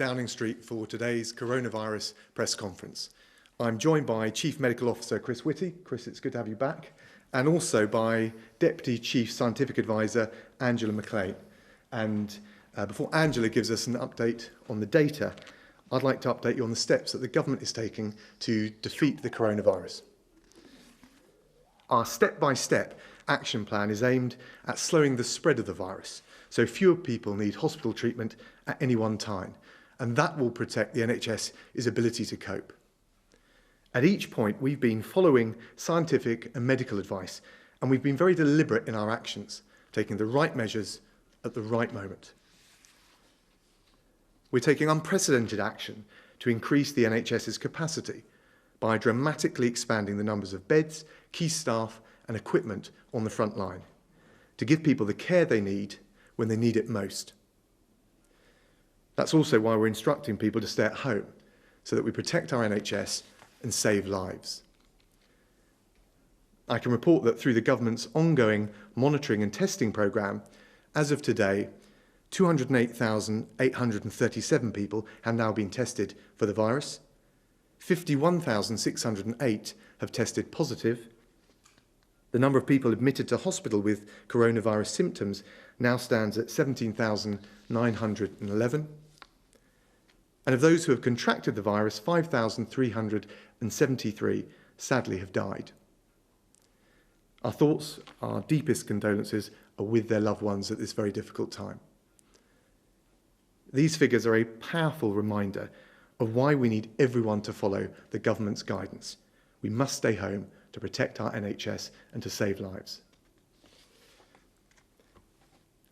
Downing Street for today's coronavirus press conference. I'm joined by Chief Medical Officer Chris Whitty. Chris, it's good to have you back. And also by Deputy Chief Scientific Advisor Angela McLean. And before Angela gives us an update on the data, I'd like to update you on the steps that the government is taking to defeat the coronavirus. Our step-by-step action plan is aimed at slowing the spread of the virus, so fewer people need hospital treatment at any one time, and that will protect the NHS's ability to cope. At each point, we've been following scientific and medical advice, and we've been very deliberate in our actions, taking the right measures at the right moment. We're taking unprecedented action to increase the NHS's capacity by dramatically expanding the numbers of beds, key staff and equipment on the front line to give people the care they need when they need it most. That's also why we're instructing people to stay at home so that we protect our NHS and save lives. I can report that through the government's ongoing monitoring and testing programme, as of today, 208,837 people have now been tested for the virus. 51,608 have tested positive. The number of people admitted to hospital with coronavirus symptoms now stands at 17,911. And of those who have contracted the virus, 5,373 sadly have died. Our thoughts, our deepest condolences are with their loved ones at this very difficult time. These figures are a powerful reminder of why we need everyone to follow the government's guidance. We must stay home to protect our NHS and to save lives.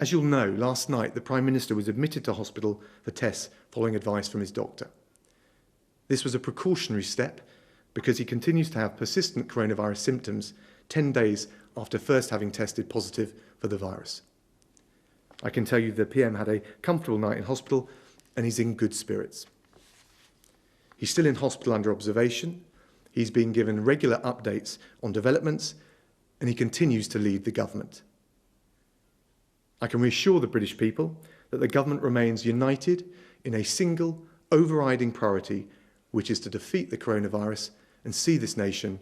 As you'll know, last night the Prime Minister was admitted to hospital for tests following advice from his doctor. This was a precautionary step because he continues to have persistent coronavirus symptoms 10 days after first having tested positive for the virus. I can tell you the PM had a comfortable night in hospital and he's in good spirits. He's still in hospital under observation, he's being given regular updates on developments, and he continues to lead the government. I can reassure the British people that the government remains united in a single, overriding priority, which is to defeat the coronavirus and see this nation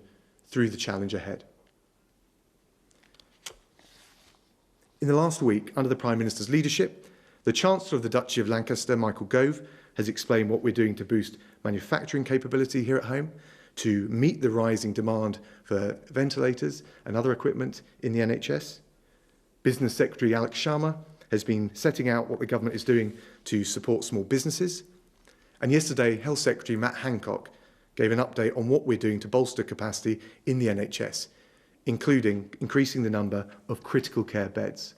through the challenge ahead. In the last week, under the Prime Minister's leadership, the Chancellor of the Duchy of Lancaster, Michael Gove, has explained what we're doing to boost manufacturing capability here at home, to meet the rising demand for ventilators and other equipment in the NHS. Business Secretary Alex Sharma has been setting out what the government is doing to support small businesses. And yesterday, Health Secretary Matt Hancock gave an update on what we're doing to bolster capacity in the NHS, including increasing the number of critical care beds.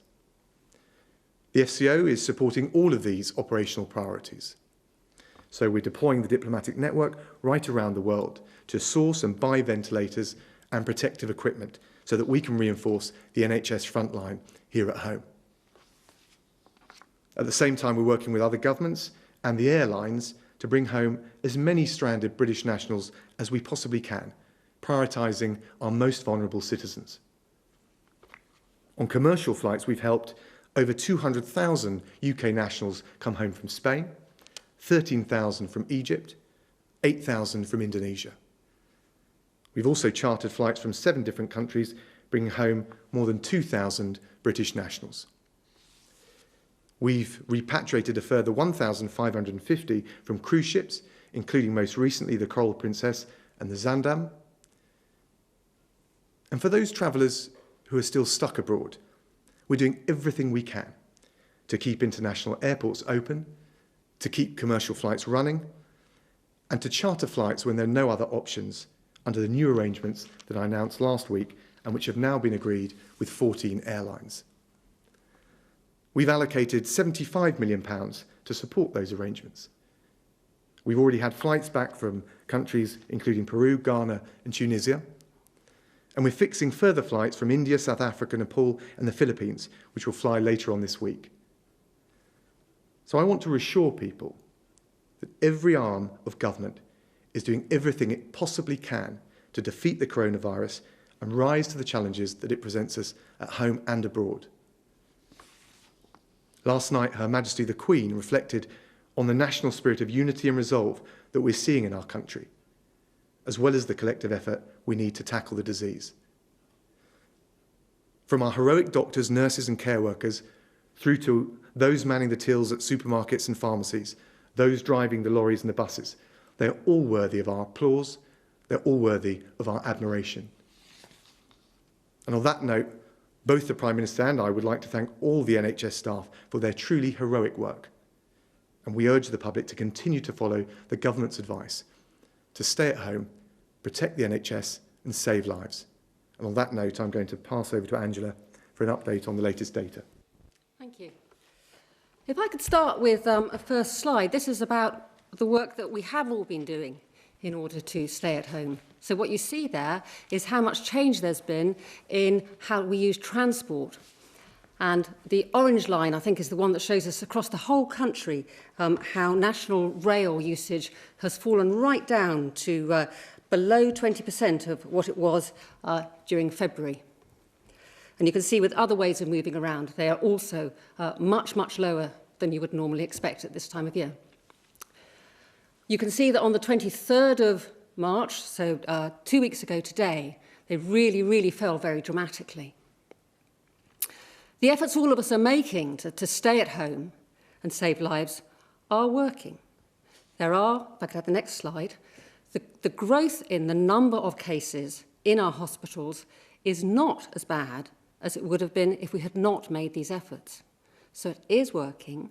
The FCO is supporting all of these operational priorities. So we're deploying the diplomatic network right around the world to source and buy ventilators and protective equipment so that we can reinforce the NHS frontline here at home. At the same time, we're working with other governments and the airlines to bring home as many stranded British nationals as we possibly can, prioritising our most vulnerable citizens. On commercial flights, we've helped over 200,000 UK nationals come home from Spain, 13,000 from Egypt, 8,000 from Indonesia. We've also chartered flights from 7 different countries, bringing home more than 2,000 British nationals. We've repatriated a further 1,550 from cruise ships, including most recently the Coral Princess and the Zandam. And for those travellers who are still stuck abroad, we're doing everything we can to keep international airports open, to keep commercial flights running, and to charter flights when there are no other options under the new arrangements that I announced last week and which have now been agreed with 14 airlines. We've allocated £75 million to support those arrangements. We've already had flights back from countries including Peru, Ghana and Tunisia. And we're fixing further flights from India, South Africa, Nepal and the Philippines, which will fly later on this week. So I want to reassure people that every arm of government is doing everything it possibly can to defeat the coronavirus and rise to the challenges that it presents us at home and abroad. Last night, Her Majesty the Queen reflected on the national spirit of unity and resolve that we're seeing in our country, as well as the collective effort we need to tackle the disease. From our heroic doctors, nurses and care workers, through to those manning the tills at supermarkets and pharmacies, those driving the lorries and the buses, they're all worthy of our applause, they're all worthy of our admiration. And on that note, both the Prime Minister and I would like to thank all the NHS staff for their truly heroic work. And we urge the public to continue to follow the government's advice to stay at home, protect the NHS and save lives. And on that note, I'm going to pass over to Angela for an update on the latest data. Thank you. If I could start with a first slide. This is about the work that we have all been doing in order to stay at home. So what you see there is how much change there's been in how we use transport. And the orange line, I think, is the one that shows us across the whole country how national rail usage has fallen right down to below 20% of what it was during February. And you can see with other ways of moving around, they are also much, much lower than you would normally expect at this time of year. You can see that on the 23rd of March, so 2 weeks ago today, they really fell very dramatically. The efforts all of us are making to stay at home and save lives are working. There are, if I could have the next slide, the growth in the number of cases in our hospitals is not as bad as it would have been if we had not made these efforts. So it is working,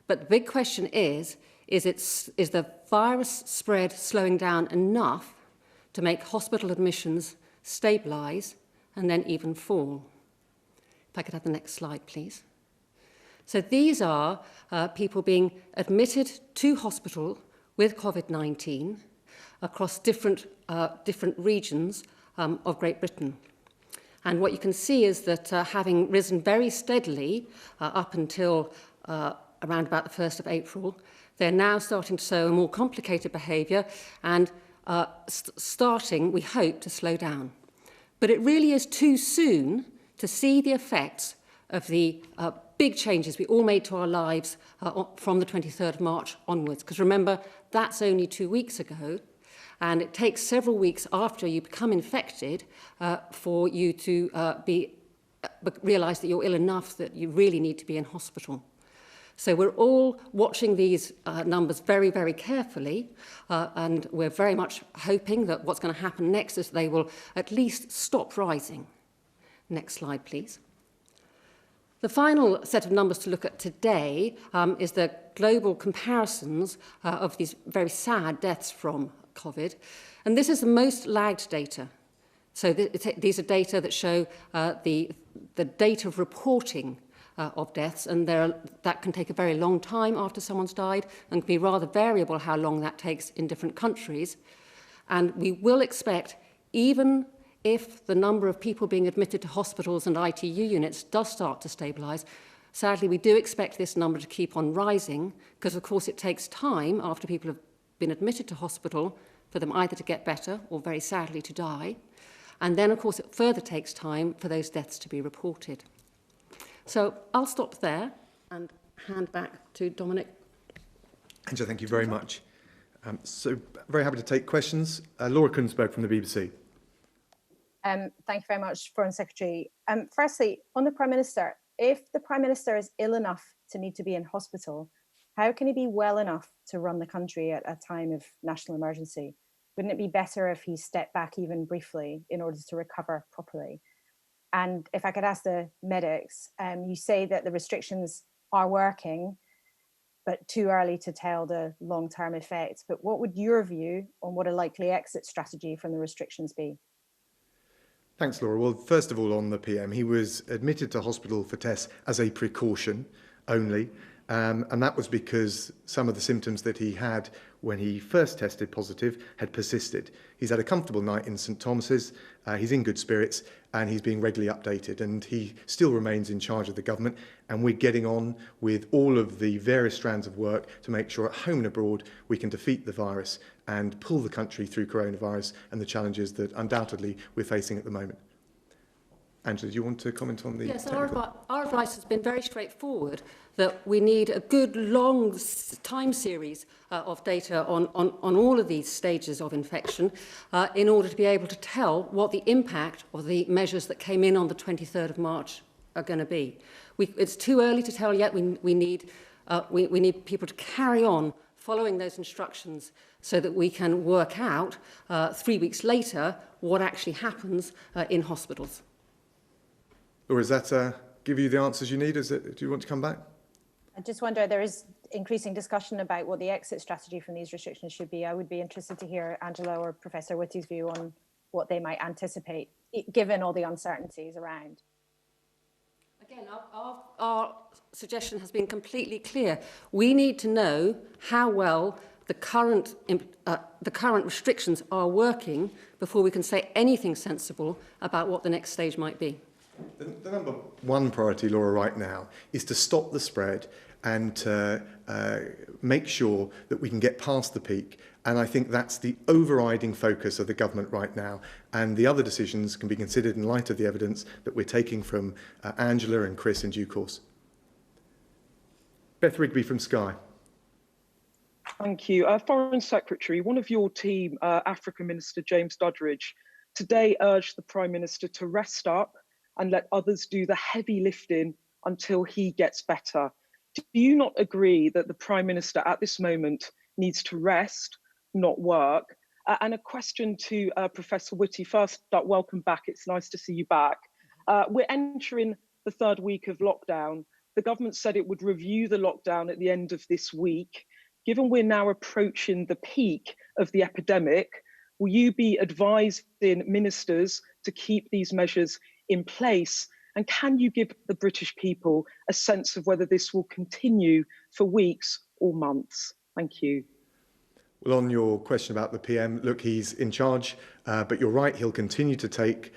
but the big question is the virus spread slowing down enough to make hospital admissions stabilise and then even fall? If I could have the next slide, please. So these are people being admitted to hospital with COVID-19 across different regions of Great Britain. And what you can see is that having risen very steadily up until around about the 1st of April, they're now starting to show a more complicated behaviour and starting, we hope, to slow down. But it really is too soon to see the effects of the big changes we all made to our lives from the 23rd of March onwards. Because remember, that's only 2 weeks ago, and it takes several weeks after you become infected for you to realise that you're ill enough that you really need to be in hospital. So we're all watching these numbers very carefully, and we're very much hoping that what's going to happen next is they will at least stop rising. Next slide, please. The final set of numbers to look at today is the global comparisons of these very sad deaths from COVID. And this is the most lagged data. So these are data that show the date of reporting of deaths, and that can take a very long time after someone's died and can be rather variable how long that takes in different countries. And we will expect, even if the number of people being admitted to hospitals and ITU units does start to stabilise, sadly we do expect this number to keep on rising because of course it takes time after people have been admitted to hospital for them either to get better or very sadly to die. And then of course it further takes time for those deaths to be reported. So I'll stop there and hand back to Dominic. Angela, thank you very much. So very happy to take questions. Laura Kunsberg from the BBC. Thank you very much, Foreign Secretary. Firstly, on the Prime Minister, if the Prime Minister is ill enough to need to be in hospital, how can he be well enough to run the country at a time of national emergency? Wouldn't it be better if he stepped back even briefly in order to recover properly? And if I could ask the medics, you say that the restrictions are working, but too early to tell the long-term effects. But what would your view on what a likely exit strategy from the restrictions be? Thanks, Laura. Well, first of all, on the PM, he was admitted to hospital for tests as a precaution only. And that was because some of the symptoms that he had when he first tested positive had persisted. He's had a comfortable night in St Thomas's, he's in good spirits, and he's being regularly updated. And he still remains in charge of the government, and we're getting on with all of the various strands of work to make sure at home and abroad we can defeat the virus and pull the country through coronavirus and the challenges that undoubtedly we're facing at the moment. Angela, do you want to comment on the Yes, technical? our advice has been very straightforward, that we need a good long time series of data on all of these stages of infection in order to be able to tell what the impact of the measures that came in on the 23rd of March are going to be. It's too early to tell yet. We need people to carry on following those instructions so that we can work out 3 weeks later what actually happens in hospitals. Or is that give you the answers you need? Do you want to come back? I just wonder, there is increasing discussion about what the exit strategy from these restrictions should be. I would be interested to hear Angela or Professor Whitty's view on what they might anticipate, given all the uncertainties around. Again, our suggestion has been completely clear. We need to know how well the current restrictions are working before we can say anything sensible about what the next stage might be. The number one priority, Laura, right now is to stop the spread and to make sure that we can get past the peak. And I think that's the overriding focus of the government right now. And the other decisions can be considered in light of the evidence that we're taking from Angela and Chris in due course. Beth Rigby from Sky. Thank you. Foreign Secretary, one of your team, Africa Minister James Doddridge, today urged the Prime Minister to rest up and let others do the heavy lifting until he gets better. Do you not agree that the Prime Minister at this moment needs to rest, not work? And a question to Professor Whitty. First up, welcome back. It's nice to see you back. We're entering the third week of lockdown. The government said it would review the lockdown at the end of this week. Given we're now approaching the peak of the epidemic, will you be advising ministers to keep these measures in place? And can you give the British people a sense of whether this will continue for weeks or months? Thank you. Well, on your question about the PM, look, he's in charge, but you're right, he'll continue to take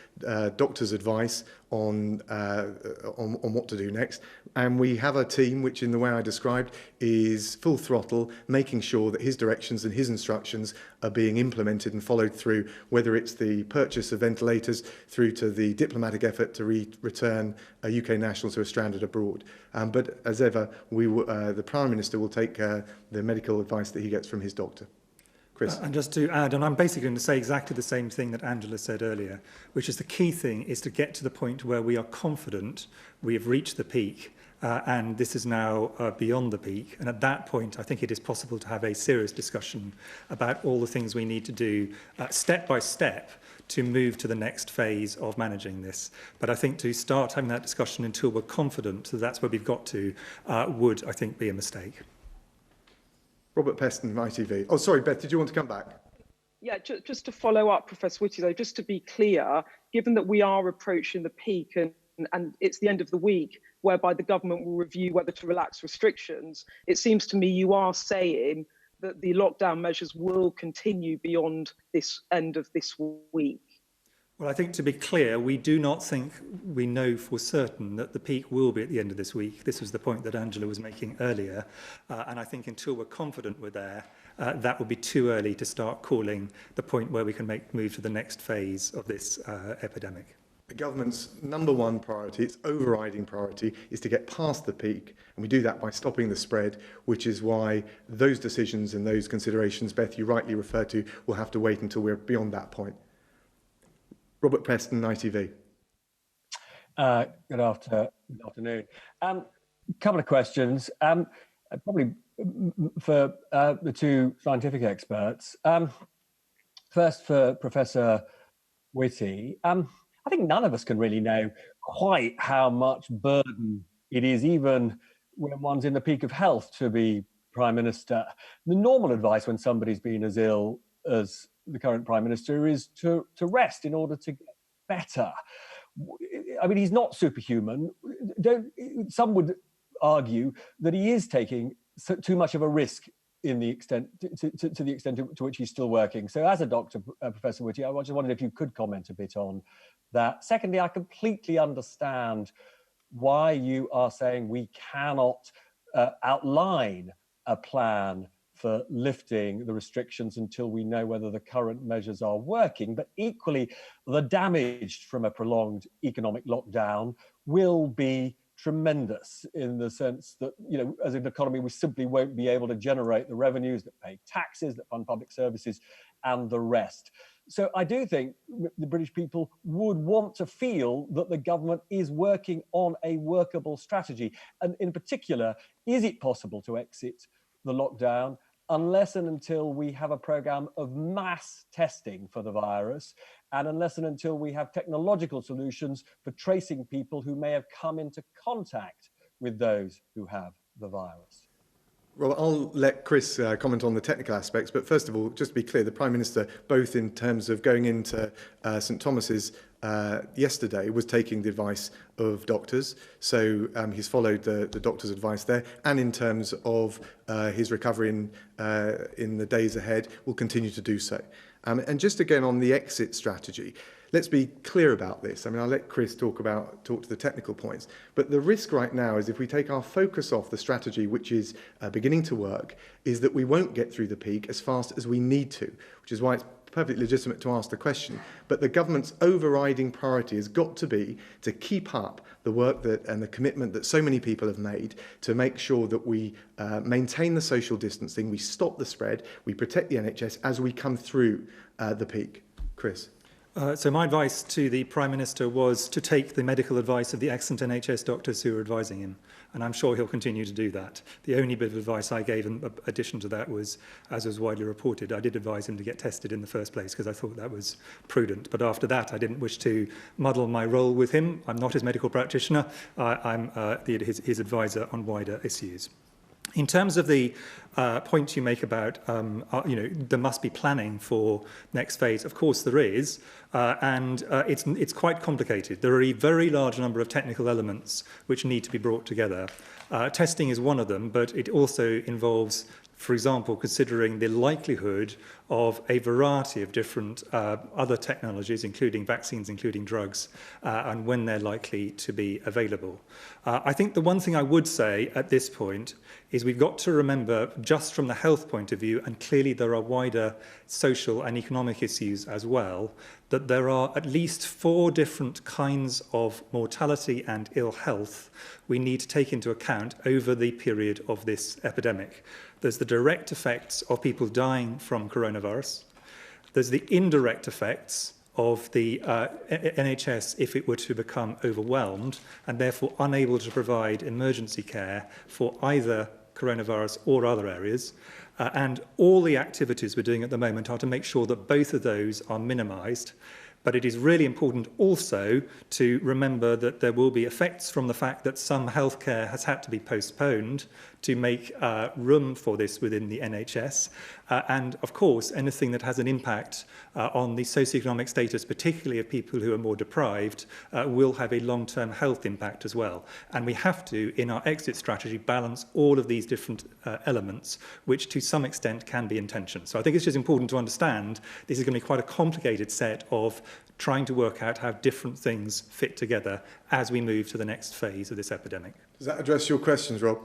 doctors' advice on what to do next. And we have a team which, in the way I described, is full throttle, making sure that his directions and his instructions are being implemented and followed through, whether it's the purchase of ventilators through to the diplomatic effort to return UK nationals who are stranded abroad. But as ever, the Prime Minister will take the medical advice that he gets from his doctor. Chris. And just to add, and I'm basically going to say exactly the same thing that Angela said earlier, which is the key thing is to get to the point where we are confident we have reached the peak and this is now beyond the peak. And at that point, I think it is possible to have a serious discussion about all the things we need to do step by step to move to the next phase of managing this. But I think to start having that discussion until we're confident that that's where we've got to would, I think, be a mistake. Robert Peston, ITV. Oh, sorry, Beth, did you want to come back? Yeah, just to follow up, Professor Whitty, though, just to be clear, given that we are approaching the peak and it's the end of the week, whereby the government will review whether to relax restrictions, it seems to me you are saying that the lockdown measures will continue beyond this end of this week. Well, I think to be clear, we do not think we know for certain that the peak will be at the end of this week. This was the point that Angela was making earlier. And I think until we're confident we're there, that would be too early to start calling the point where we can move to the next phase of this epidemic. The government's number one priority, its overriding priority, is to get past the peak. And we do that by stopping the spread, which is why those decisions and those considerations, Beth, you rightly referred to, will have to wait until we're beyond that point. Robert Preston, ITV. Good afternoon. Couple of questions, probably for the two scientific experts. First, for Professor Whitty, I think none of us can really know quite how much burden it is, even when one's in the peak of health, to be Prime Minister. The normal advice when somebody's been as ill as the current Prime Minister is to rest in order to get better. I mean, he's not superhuman. Some would argue that he is taking too much of a risk in the extent to the extent to which he's still working. So as a doctor, Professor Whitty, I just wondered if you could comment a bit on that. Secondly, I completely understand why you are saying we cannot outline a plan for lifting the restrictions until we know whether the current measures are working. But equally, the damage from a prolonged economic lockdown will be tremendous, in the sense that, you know, as an economy, we simply won't be able to generate the revenues that pay taxes, that fund public services, and the rest. So I do think the British people would want to feel that the government is working on a workable strategy. And in particular, is it possible to exit the lockdown unless and until we have a program of mass testing for the virus, and unless and until we have technological solutions for tracing people who may have come into contact with those who have the virus? Well, I'll let Chris comment on the technical aspects, but first of all, just to be clear, the Prime Minister, both in terms of going into St Thomas's yesterday, was taking the advice of doctors, so he's followed the doctor's advice there, and in terms of his recovery in the days ahead, will continue to do so. And just again on the exit strategy, let's be clear about this. I mean, I'll let Chris talk to the technical points, but the risk right now is if we take our focus off the strategy, which is beginning to work, is that we won't get through the peak as fast as we need to, which is why it's perfectly legitimate to ask the question. But the government's overriding priority has got to be to keep up the work and the commitment that so many people have made to make sure that we maintain the social distancing, we stop the spread, we protect the NHS as we come through the peak. Chris. So my advice to the Prime Minister was to take the medical advice of the excellent NHS doctors who are advising him, and I'm sure he'll continue to do that. The only bit of advice I gave in addition to that was, as was widely reported, I did advise him to get tested in the first place because I thought that was prudent. But after that, I didn't wish to muddle my role with him. I'm not his medical practitioner. I'm his advisor on wider issues. In terms of the point you make about, there must be planning for next phase. Of course there is, and it's quite complicated. There are a very large number of technical elements which need to be brought together. Testing is one of them, but it also involves, for example, considering the likelihood of a variety of different other technologies, including vaccines, including drugs, and when they're likely to be available. I think the one thing I would say at this point is we've got to remember, just from the health point of view, and clearly there are wider social and economic issues as well, that there are at least 4 different kinds of mortality and ill health we need to take into account over the period of this epidemic. There's the direct effects of people dying from coronavirus. There's the indirect effects of the NHS if it were to become overwhelmed and therefore unable to provide emergency care for either coronavirus or other areas. And all the activities we're doing at the moment are to make sure that both of those are minimised. But it is really important also to remember that there will be effects from the fact that some healthcare has had to be postponed to make room for this within the NHS. And of course, anything that has an impact on the socioeconomic status, particularly of people who are more deprived, will have a long-term health impact as well. And we have to, in our exit strategy, balance all of these different elements, which to some extent can be in tension. So I think it's just important to understand this is going to be quite a complicated set of trying to work out how different things fit together as we move to the next phase of this epidemic. Does that address your questions, Rob?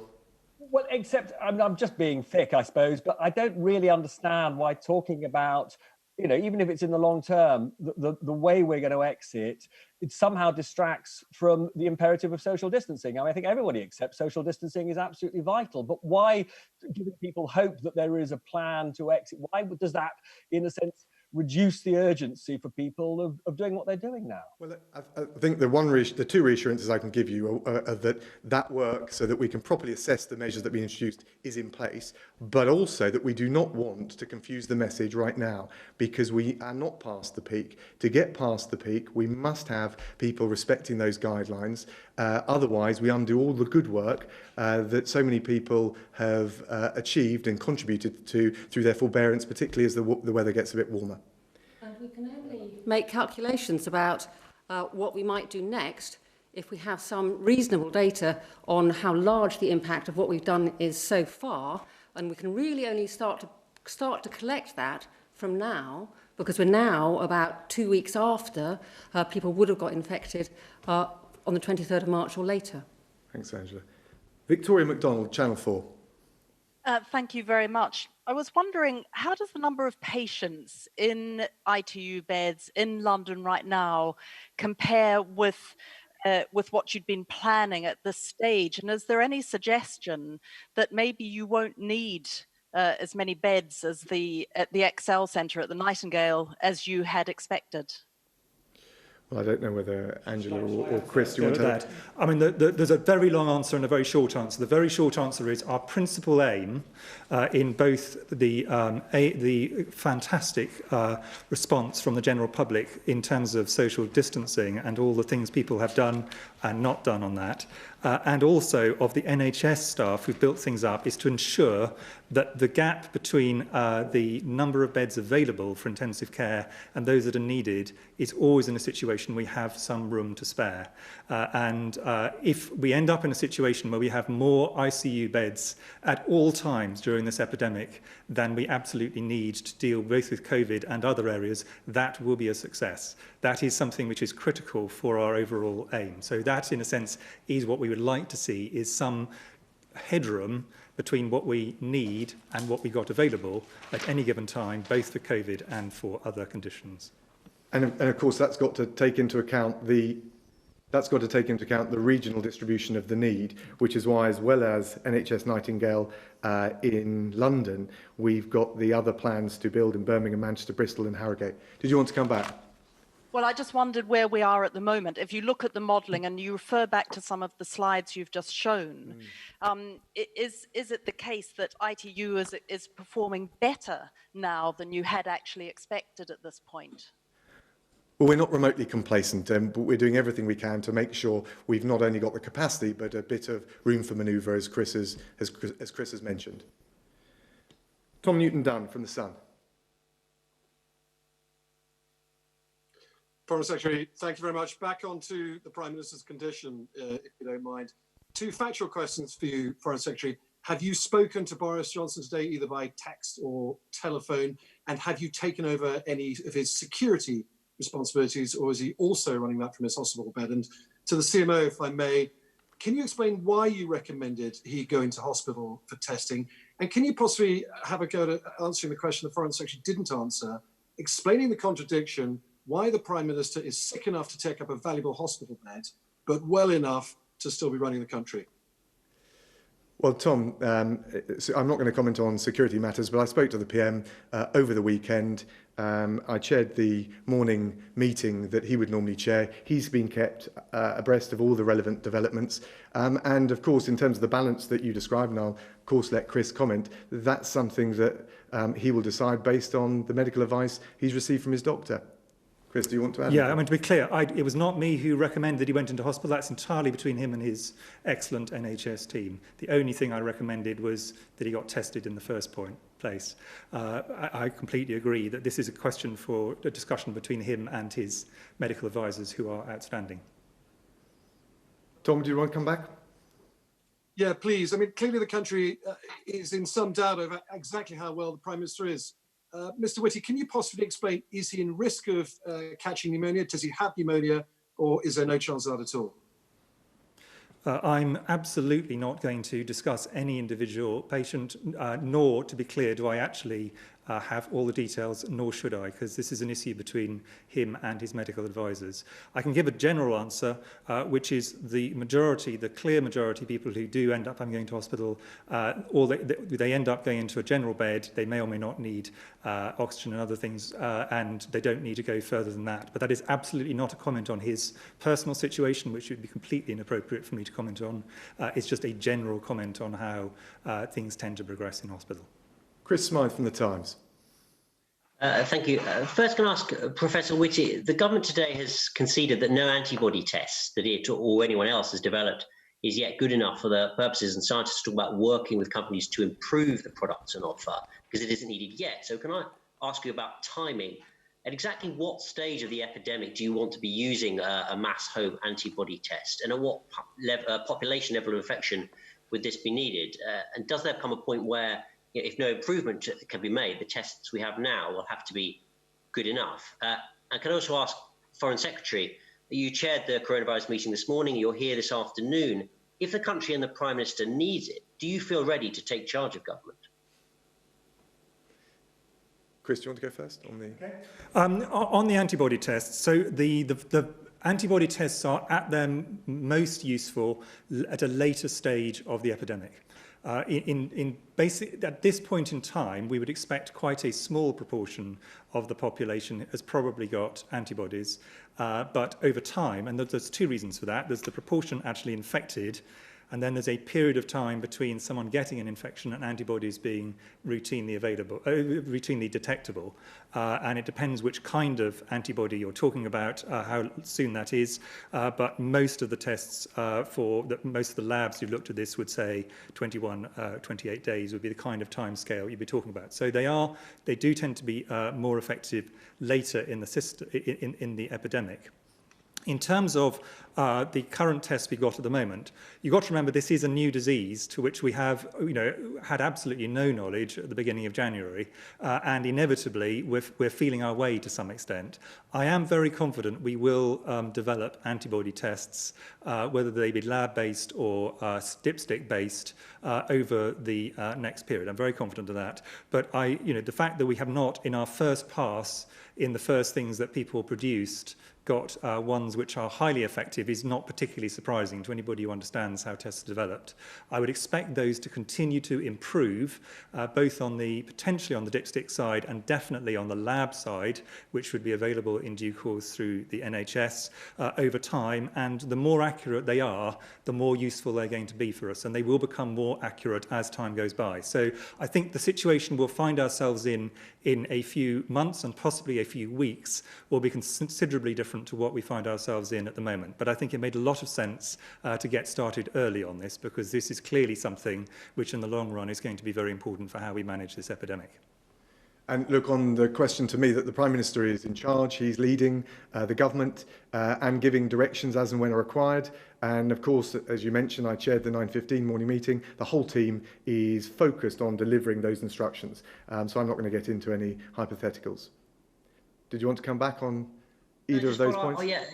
Well, except I'm just being thick, I suppose, but I don't really understand why talking about, even if it's in the long term, the way we're going to exit, it somehow distracts from the imperative of social distancing. I think everybody accepts social distancing is absolutely vital, but why giving people hope that there is a plan to exit? Why does that, in a sense, reduce the urgency for people of doing what they're doing now? Well, I think the 2 reassurances I can give you are that work, so that we can properly assess the measures that we introduced, is in place, but also that we do not want to confuse the message right now, because we are not past the peak. To get past the peak, we must have people respecting those guidelines. Otherwise, we undo all the good work that so many people have achieved and contributed to through their forbearance, particularly as the weather gets a bit warmer. And we can only make calculations about what we might do next if we have some reasonable data on how large the impact of what we've done is so far, and we can really only start to collect that from now, because we're now about 2 weeks after people would have got infected on the 23rd of March or later. Thanks, Angela. Victoria MacDonald, Channel 4. Thank you very much. I was wondering, how does the number of patients in ITU beds in London right now compare with what you'd been planning at this stage? And is there any suggestion that maybe you won't need as many beds as at the Excel Centre at the Nightingale as you had expected? Well, I don't know whether Angela or Chris, do you want to that? I mean, there's a very long answer and a very short answer. The very short answer is our principal aim in both the fantastic response from the general public in terms of social distancing and all the things people have done and not done on that, and also of the NHS staff who've built things up, is to ensure that the gap between the number of beds available for intensive care and those that are needed is always in a situation we have some room to spare. And if we end up in a situation where we have more ICU beds at all times during this epidemic than we absolutely need to deal both with COVID and other areas, that will be a success. That is something which is critical for our overall aim. So that, in a sense, is what we would like to see, is some headroom between what we need and what we got available at any given time, both for COVID and for other conditions. And of course, that's got to take into account the regional distribution of the need, which is why, as well as NHS Nightingale in London, we've got the other plans to build in Birmingham, Manchester, Bristol and Harrogate. Did you want to come back? Well, I just wondered where we are at the moment. If you look at the modelling and you refer back to some of the slides you've just shown, is it the case that ITU is performing better now than you had actually expected at this point? Well, we're not remotely complacent, but we're doing everything we can to make sure we've not only got the capacity, but a bit of room for manoeuvre, as Chris has mentioned. Tom Newton-Dunn from The Sun. Foreign Secretary, thank you very much. Back onto the Prime Minister's condition, if you don't mind. Two factual questions for you, Foreign Secretary. Have you spoken to Boris Johnson today, either by text or telephone? And have you taken over any of his security responsibilities, or is he also running that from his hospital bed? And to the CMO, if I may, can you explain why you recommended he go into hospital for testing? And can you possibly have a go at answering the question the Foreign Secretary didn't answer, explaining the contradiction, why the Prime Minister is sick enough to take up a valuable hospital bed, but well enough to still be running the country? Well, Tom, so I'm not going to comment on security matters, but I spoke to the PM over the weekend. I chaired the morning meeting that he would normally chair. He's been kept abreast of all the relevant developments. And of course, in terms of the balance that you described, and I'll of course let Chris comment, that's something that he will decide based on the medical advice he's received from his doctor. Chris, do you want to add? Yeah, I mean, to be clear, it was not me who recommended he went into hospital. That's entirely between him and his excellent NHS team. The only thing I recommended was that he got tested in the first place. I completely agree that this is a question for a discussion between him and his medical advisors, who are outstanding. Tom, do you want to come back? Yeah, please. I mean, clearly the country is in some doubt over exactly how well the Prime Minister is. Mr. Whitty, can you possibly explain, is he in risk of catching pneumonia? Does he have pneumonia, or is there no chance of that at all? I'm absolutely not going to discuss any individual patient, nor, to be clear, do I actually have all the details, nor should I, because this is an issue between him and his medical advisors. I can give a general answer, which is the clear majority of people who do end up going to hospital, or they end up going into a general bed. They may or may not need oxygen and other things, and they don't need to go further than that. But that is absolutely not a comment on his personal situation, which would be completely inappropriate for me to comment on. It's just a general comment on how things tend to progress in hospital. Chris Smythe from The Times. Thank you. First, can I ask Professor Whitty, the government today has conceded that no antibody tests that it or anyone else has developed is yet good enough for the purposes, and scientists talk about working with companies to improve the products on offer because it isn't needed yet. So can I ask you about timing? At exactly what stage of the epidemic do you want to be using a mass home antibody test, and at what population level of infection would this be needed? And does there come a point where, if no improvement can be made, the tests we have now will have to be good enough? And can I also ask, Foreign Secretary, you chaired the coronavirus meeting this morning, you're here this afternoon. If the country and the Prime Minister needs it, do you feel ready to take charge of government? Chris, do you want to go first on the? Okay. On the antibody tests, so the antibody tests are at their most useful at a later stage of the epidemic. At this point in time, we would expect quite a small proportion of the population has probably got antibodies, but over time, and there's two reasons for that. There's the proportion actually infected, and then there's a period of time between someone getting an infection and antibodies being routinely detectable. And it depends which kind of antibody you're talking about, how soon that is. But most of the tests most of the labs who've looked at this would say 21, 28 days would be the kind of time scale you'd be talking about. So they do tend to be more effective later in the system, in the epidemic. In terms of the current tests we've got at the moment, you've got to remember this is a new disease to which we have, had absolutely no knowledge at the beginning of January, and inevitably we're feeling our way to some extent. I am very confident we will develop antibody tests, whether they be lab-based or dipstick-based, over the next period. I'm very confident of that. But the fact that we have not, in our first pass, in the first things that people produced, got ones which are highly effective is not particularly surprising to anybody who understands how tests are developed. I would expect those to continue to improve, both potentially on the dipstick side and definitely on the lab side, which would be available in due course through the NHS over time. And the more accurate they are, the more useful they're going to be for us. And they will become more accurate as time goes by. So I think the situation we'll find ourselves in a few months and possibly a few weeks will be considerably different to what we find ourselves in at the moment. But I think it made a lot of sense to get started early on this, because this is clearly something which in the long run is going to be very important for how we manage this epidemic. And look, on the question to me that the Prime Minister is in charge, he's leading the government and giving directions as and when are required. And of course, as you mentioned, I chaired the 9:15 morning meeting. The whole team is focused on delivering those instructions. So I'm not going to get into any hypotheticals. Did you want to come back on either of those points? Oh yeah,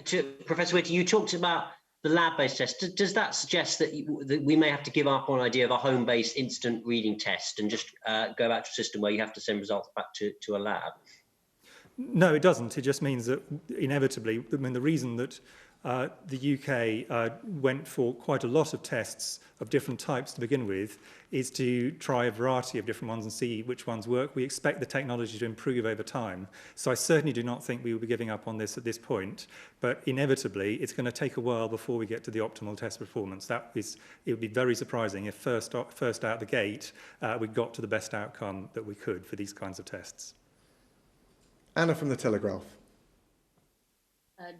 Professor Whitty, you talked about the lab-based test. Does that suggest that we may have to give up on the idea of a home-based instant reading test and just go back to a system where you have to send results back to a lab? No, it doesn't. It just means that inevitably, the reason that the UK went for quite a lot of tests of different types to begin with is to try a variety of different ones and see which ones work. We expect the technology to improve over time. So I certainly do not think we will be giving up on this at this point, but inevitably it's going to take a while before we get to the optimal test performance. It would be very surprising if first out the gate we got to the best outcome that we could for these kinds of tests. Anna from The Telegraph.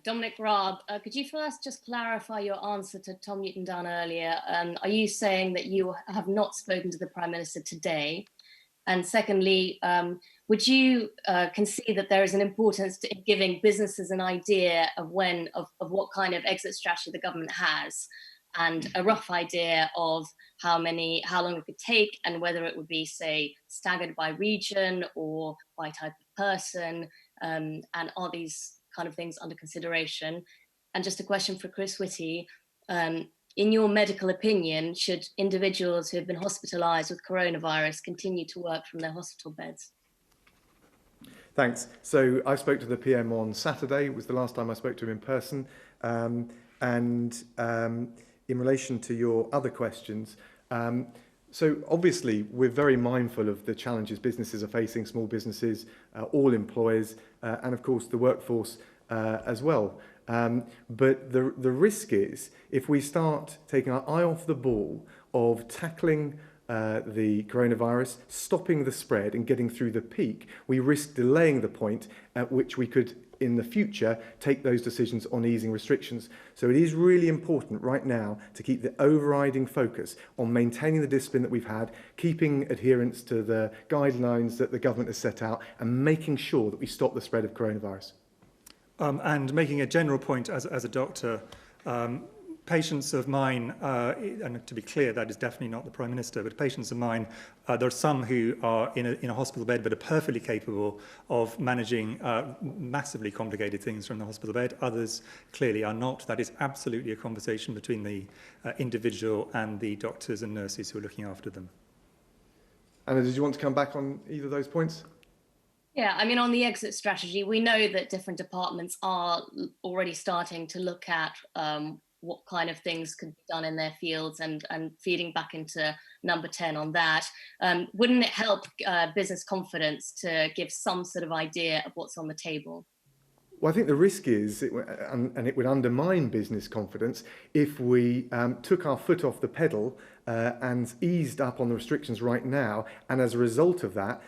Dominic Raab, could you first just clarify your answer to Tom Newton-Dunn earlier? Are you saying that you have not spoken to the Prime Minister today? And secondly, would you concede that there is an importance to giving businesses an idea of what kind of exit strategy the government has, and a rough idea of how long it could take, and whether it would be, say, staggered by region or by type of person, and are these kind of things under consideration? And just a question for Chris Whitty. In your medical opinion, should individuals who have been hospitalised with coronavirus continue to work from their hospital beds? Thanks. So I spoke to the PM on Saturday. It was the last time I spoke to him in person. In relation to your other questions, so obviously we're very mindful of the challenges businesses are facing, small businesses, all employers, and of course the workforce as well. But the risk is, if we start taking our eye off the ball of tackling the coronavirus, stopping the spread and getting through the peak, we risk delaying the point at which we could in the future take those decisions on easing restrictions. So it is really important right now to keep the overriding focus on maintaining the discipline that we've had, keeping adherence to the guidelines that the government has set out, and making sure that we stop the spread of coronavirus. And making a general point as a doctor, patients of mine, and to be clear, that is definitely not the Prime Minister, but patients of mine, there are some who are in a hospital bed but are perfectly capable of managing massively complicated things from the hospital bed. Others clearly are not. That is absolutely a conversation between the individual and the doctors and nurses who are looking after them. Anna, did you want to come back on either of those points? Yeah, I mean, on the exit strategy, we know that different departments are already starting to look at what kind of things could be done in their fields and feeding back into number 10 on that. Wouldn't it help business confidence to give some sort of idea of what's on the table? Well, I think the risk is, and it would undermine business confidence, if we took our foot off the pedal and eased up on the restrictions right now, and as a result of that,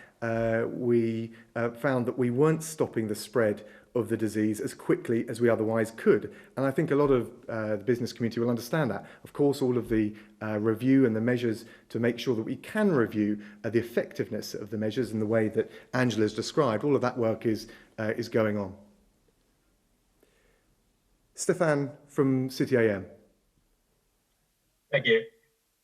we found that we weren't stopping the spread of the disease as quickly as we otherwise could. And I think a lot of the business community will understand that. Of course, all of the review and the measures to make sure that we can review the effectiveness of the measures in the way that Angela has described, all of that work is going on. Stefan from City AM. Thank you.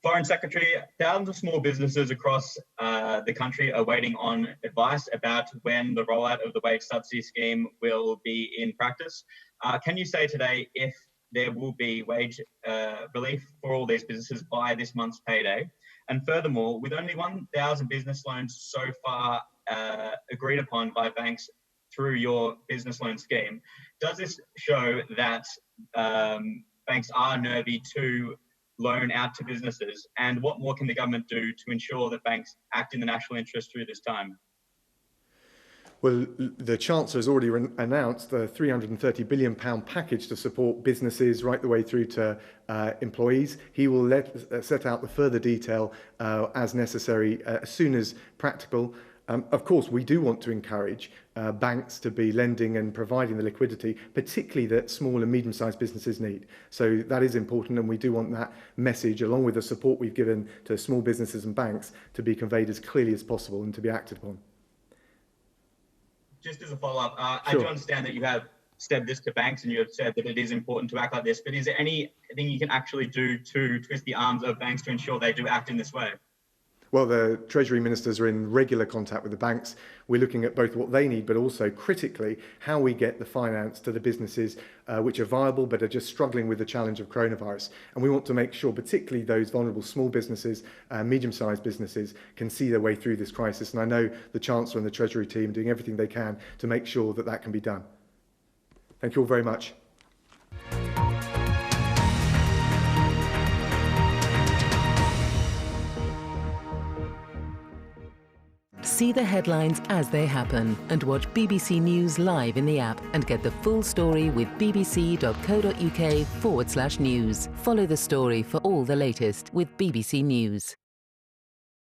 Foreign Secretary, thousands of small businesses across the country are waiting on advice about when the rollout of the wage subsidy scheme will be in practice. Can you say today if there will be wage relief for all these businesses by this month's payday? And furthermore, with only 1,000 business loans so far agreed upon by banks through your business loan scheme, does this show that banks are nervy to loan out to businesses? And what more can the government do to ensure that banks act in the national interest through this time? Well, the Chancellor has already announced the £330 billion package to support businesses right the way through to employees. He will set out the further detail as necessary as soon as practical. Of course, we do want to encourage banks to be lending and providing the liquidity, particularly that small and medium-sized businesses need. So that is important, and we do want that message, along with the support we've given to small businesses and banks, to be conveyed as clearly as possible and to be acted upon. Just as a follow-up, Sure. I do understand that you have said this to banks and you have said that it is important to act like this, but is there anything you can actually do to twist the arms of banks to ensure they do act in this way? Well, the Treasury Ministers are in regular contact with the banks. We're looking at both what they need, but also critically how we get the finance to the businesses which are viable but are just struggling with the challenge of coronavirus. And we want to make sure particularly those vulnerable small businesses, medium-sized businesses can see their way through this crisis. And I know the Chancellor and the Treasury team are doing everything they can to make sure that that can be done. Thank you all very much. See the headlines as they happen and watch BBC News live in the app and get the full story with bbc.co.uk/news. Follow the story for all the latest with BBC News.